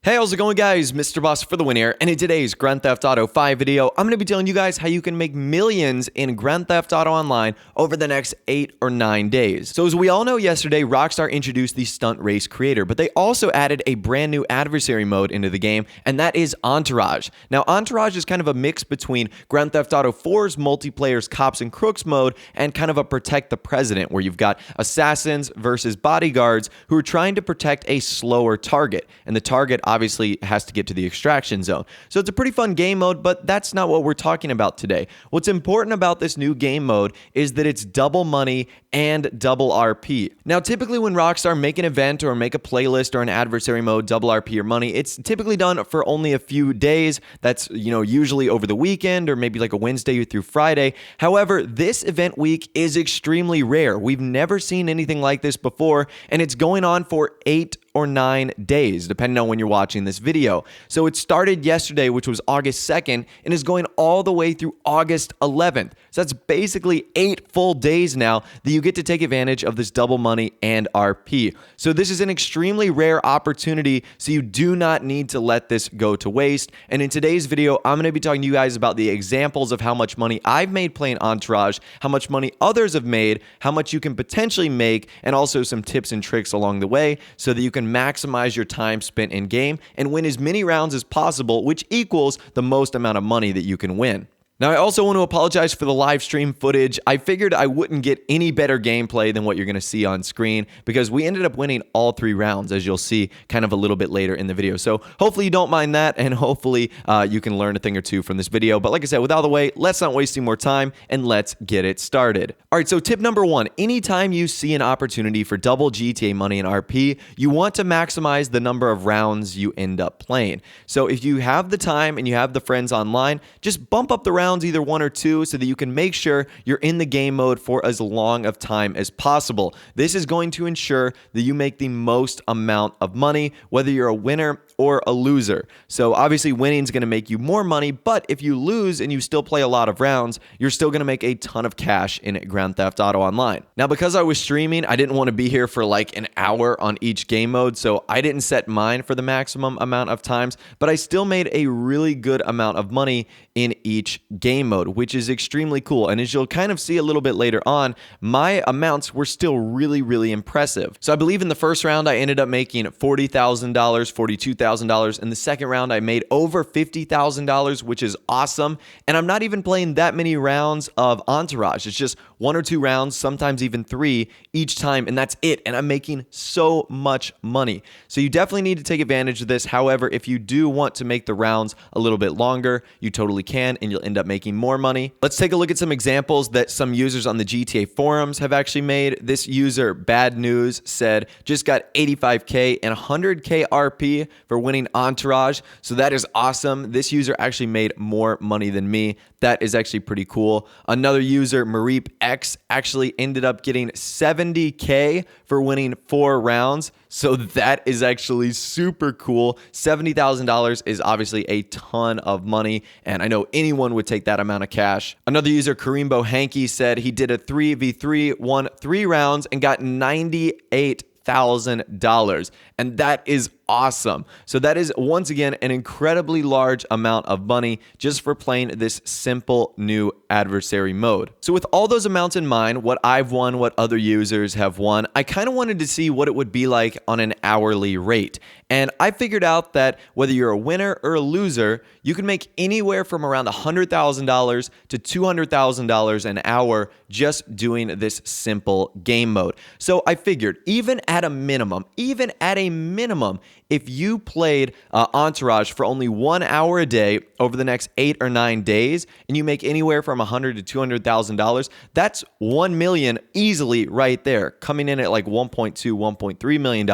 Hey, how's it going, guys? Mr. Boss for the win here, and in today's Grand Theft Auto 5 video, I'm going to be telling you guys how you can make millions in Grand Theft Auto Online over the next 8 or 9 days. So as we all know, yesterday, Rockstar introduced the Stunt Race Creator, but they also added a brand new adversary mode into the game, and that is Entourage. Now, Entourage is kind of a mix between Grand Theft Auto 4's multiplayer's Cops and Crooks mode and kind of a Protect the President, where you've got assassins versus bodyguards who are trying to protect a slower target, and the target obviously has to get to the extraction zone. So it's a pretty fun game mode, but that's not what we're talking about today. What's important about this new game mode is that it's double money and double RP. Now, typically when Rockstar make an event or make a playlist or an adversary mode, double RP or money, it's typically done for only a few days. That's, usually over the weekend or maybe like a Wednesday through Friday. However, this event week is extremely rare. We've never seen anything like this before, and it's going on for 8 or 9 days, depending on when you're watching this video. So it started yesterday, which was August 2nd, and is going all the way through August 11th. So that's basically 8 full days now that you get to take advantage of this double money and RP. So this is an extremely rare opportunity, so you do not need to let this go to waste. And in today's video, I'm going to be talking to you guys about the examples of how much money I've made playing Entourage, how much money others have made, how much you can potentially make, and also some tips and tricks along the way so that you can maximize your time spent in game and win as many rounds as possible, which equals the most amount of money that you can win. Now, I also want to apologize for the live stream footage. I figured I wouldn't get any better gameplay than what you're going to see on screen because we ended up winning all 3 rounds, as you'll see kind of a little bit later in the video. So hopefully you don't mind that, and hopefully you can learn a thing or two from this video. But like I said, without the way, let's not waste any more time, and let's get it started. All right, so tip number 1, anytime you see an opportunity for double GTA money and RP, you want to maximize the number of rounds you end up playing. So if you have the time and you have the friends online, just bump up the rounds either 1 or 2 so that you can make sure you're in the game mode for as long of time as possible. This is going to ensure that you make the most amount of money, whether you're a winner or a loser. So obviously winning is going to make you more money, but if you lose and you still play a lot of rounds, you're still going to make a ton of cash in Grand Theft Auto Online. Now, because I was streaming, I didn't want to be here for like an hour on each game mode, so I didn't set mine for the maximum amount of times, but I still made a really good amount of money in each game mode, which is extremely cool. And as you'll kind of see a little bit later on, my amounts were still really, really impressive. So I believe in the first round, I ended up making $40,000, $42,000. In the second round, I made over $50,000, which is awesome. And I'm not even playing that many rounds of Entourage. It's just 1 or 2 rounds, sometimes even 3 each time, and that's it. And I'm making so much money. So you definitely need to take advantage of this. However, if you do want to make the rounds a little bit longer, you totally can, and you'll end up making more money. Let's take a look at some examples that some users on the GTA forums have actually made. This user, Bad News, said, just got 85K and 100K RP for winning Entourage. So that is awesome. This user actually made more money than me. That is actually pretty cool. Another user, Mareep X, actually ended up getting 70K for winning 4 rounds. So that is actually super cool. $70,000 is obviously a ton of money, and I know anyone would take that amount of cash. Another user, Karimbo Hanky, said he did a 3v3, won 3 rounds, and got $98,000, and that is awesome. So that is, once again, an incredibly large amount of money just for playing this simple new adversary mode. So with all those amounts in mind, what I've won, what other users have won, I kind of wanted to see what it would be like on an hourly rate. And I figured out that whether you're a winner or a loser, you can make anywhere from around $100,000 to $200,000 an hour just doing this simple game mode. So I figured even at a minimum, if you played Entourage for only 1 hour a day over the next 8 or 9 days, and you make anywhere from $100,000 to $200,000, that's $1 million easily right there, coming in at like $1.2, $1.3 million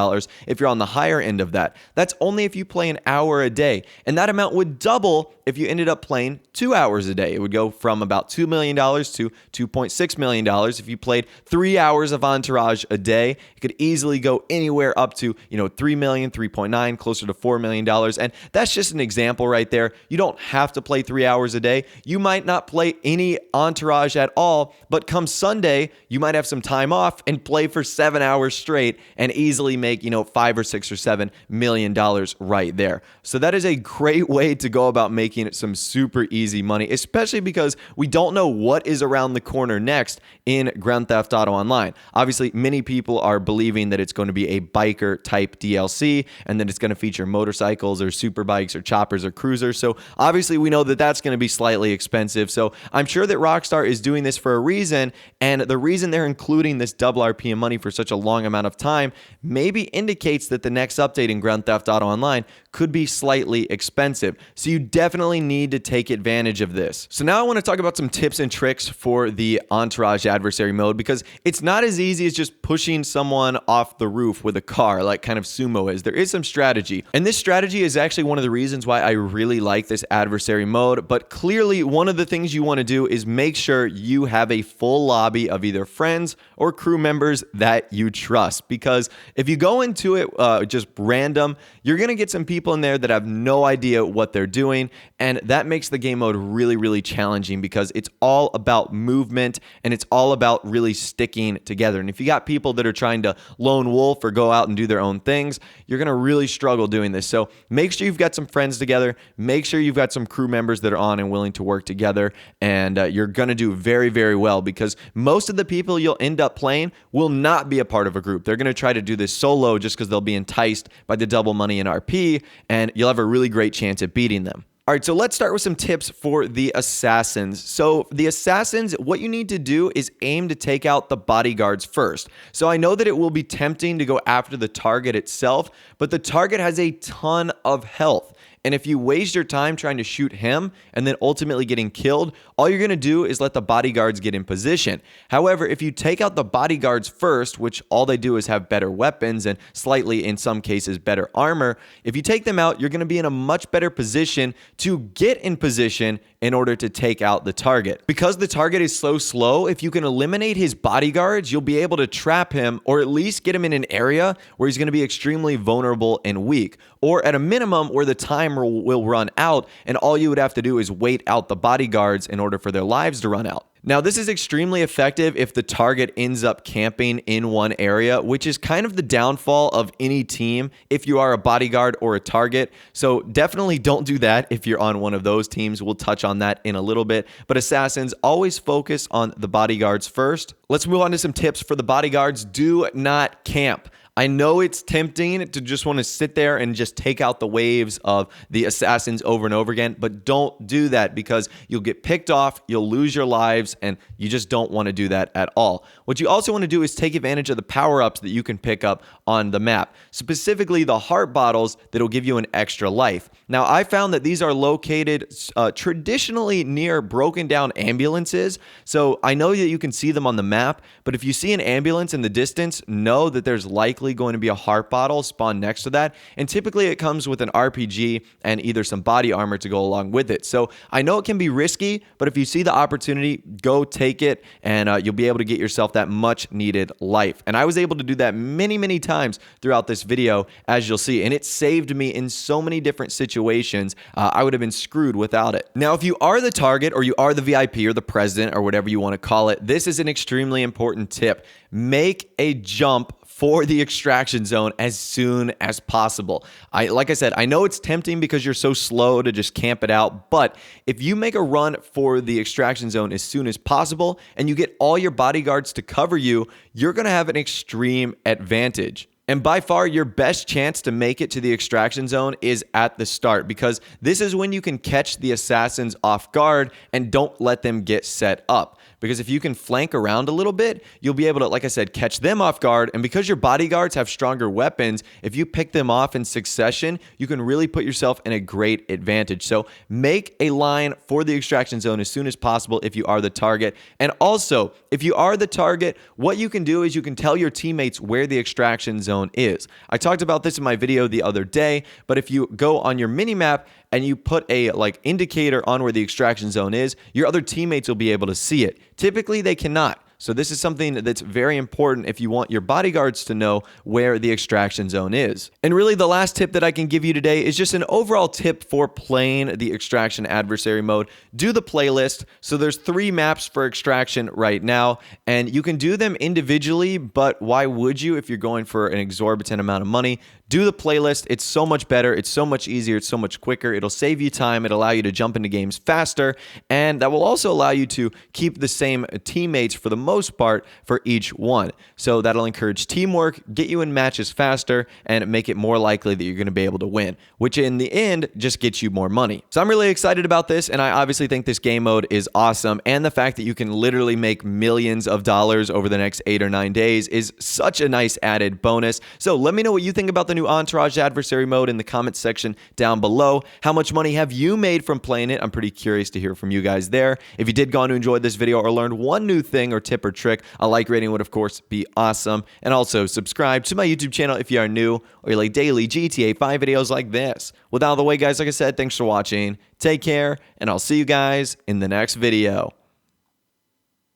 if you're on the higher end of that. That's only if you play an hour a day, and that amount would double if you ended up playing 2 hours a day. It would go from about $2 million to $2.6 million. If you played 3 hours of Entourage a day, it could easily go anywhere up to $3 million, $3.5 3.9, closer to $4 million. And that's just an example right there. You don't have to play 3 hours a day. You might not play any Entourage at all, but come Sunday, you might have some time off and play for 7 hours straight and easily make, 5 or 6 or $7 million right there. So that is a great way to go about making it some super easy money, especially because we don't know what is around the corner next in Grand Theft Auto Online. Obviously, many people are believing that it's going to be a biker type DLC and that it's going to feature motorcycles or super bikes or choppers or cruisers. So obviously we know that that's going to be slightly expensive. So I'm sure that Rockstar is doing this for a reason, and the reason they're including this double RPM money for such a long amount of time maybe indicates that the next update in Grand Theft Auto Online could be slightly expensive. So you definitely need to take advantage of this. So now I want to talk about some tips and tricks for the Entourage adversary mode, because it's not as easy as just pushing someone off the roof with a car like kind of sumo is. There is some strategy, and this strategy is actually one of the reasons why I really like this adversary mode. But clearly one of the things you want to do is make sure you have a full lobby of either friends or crew members that you trust, because if you go into it just random, you're going to get some people in there that have no idea what they're doing, and that makes the game mode really, really challenging because it's all about movement and it's all about really sticking together. And if you got people that are trying to lone wolf or go out and do their own things, you're going to really struggle doing this. So make sure you've got some friends together, make sure you've got some crew members that are on and willing to work together, and you're going to do very, very well, because most of the people you'll end up playing will not be a part of a group. They're going to try to do this solo just because they'll be enticed by the double money in RP, and you'll have a really great chance at beating them. All right, so let's start with some tips for the assassins. So the assassins, what you need to do is aim to take out the bodyguards first. So I know that it will be tempting to go after the target itself, but the target has a ton of health. And if you waste your time trying to shoot him and then ultimately getting killed, all you're going to do is let the bodyguards get in position. However, if you take out the bodyguards first, which all they do is have better weapons and slightly, in some cases, better armor, if you take them out, you're going to be in a much better position to get in position in order to take out the target. Because the target is so slow, if you can eliminate his bodyguards, you'll be able to trap him, or at least get him in an area where he's going to be extremely vulnerable and weak, or at a minimum where the timer will run out and all you would have to do is wait out the bodyguards in order for their lives to run out. Now, this is extremely effective if the target ends up camping in one area, which is kind of the downfall of any team if you are a bodyguard or a target. So definitely don't do that if you're on one of those teams. We'll touch on that in a little bit. But assassins, always focus on the bodyguards first. Let's move on to some tips for the bodyguards. Do not camp. I know it's tempting to just want to sit there and just take out the waves of the assassins over and over again, but don't do that because you'll get picked off, you'll lose your lives, and you just don't want to do that at all. What you also want to do is take advantage of the power-ups that you can pick up on the map, specifically the heart bottles that'll give you an extra life. Now, I found that these are located traditionally near broken down ambulances, so I know that you can see them on the map, but if you see an ambulance in the distance, know that there's likely going to be a heart bottle spawned next to that, and typically it comes with an RPG and either some body armor to go along with it. So I know it can be risky, but if you see the opportunity, go take it, and you'll be able to get yourself that much needed life. And I was able to do that many, many times throughout this video, as you'll see, and it saved me in so many different situations. I would have been screwed without it. Now, if you are the target, or you are the VIP or the president, or whatever you want to call it, this is an extremely important tip. Make a jump for the extraction zone as soon as possible. Like I said, I know it's tempting because you're so slow to just camp it out, but if you make a run for the extraction zone as soon as possible and you get all your bodyguards to cover you, you're going to have an extreme advantage. And by far, your best chance to make it to the extraction zone is at the start, because this is when you can catch the assassins off guard and don't let them get set up. Because if you can flank around a little bit, you'll be able to, like I said, catch them off guard. And because your bodyguards have stronger weapons, if you pick them off in succession, you can really put yourself in a great advantage. So make a line for the extraction zone as soon as possible if you are the target. And also, if you are the target, what you can do is you can tell your teammates where the extraction zone is. I talked about this in my video the other day, but if you go on your minimap and you put a indicator on where the extraction zone is, your other teammates will be able to see it. Typically, they cannot. So this is something that's very important if you want your bodyguards to know where the extraction zone is. And really the last tip that I can give you today is just an overall tip for playing the extraction adversary mode. Do the playlist. So there's 3 maps for extraction right now, and you can do them individually, but why would you if you're going for an exorbitant amount of money? Do the playlist. It's so much better. It's so much easier. It's so much quicker. It'll save you time. It'll allow you to jump into games faster, and that will also allow you to keep the same teammates for the most part for each one. So that'll encourage teamwork, get you in matches faster, and make it more likely that you're going to be able to win, which in the end just gets you more money. So I'm really excited about this, and I obviously think this game mode is awesome, and the fact that you can literally make millions of dollars over the next 8 or 9 days is such a nice added bonus. So let me know what you think about the new Entourage adversary mode in the comments section down below. How much money have you made from playing it? I'm pretty curious to hear from you guys there. If you did go on to enjoy this video or learned one new thing or tip or trick, a like rating would of course be awesome. And also subscribe to my YouTube channel if you are new or you like daily GTA 5 videos like this. With out of the way, guys, like I said, thanks for watching. Take care, and I'll see you guys in the next video.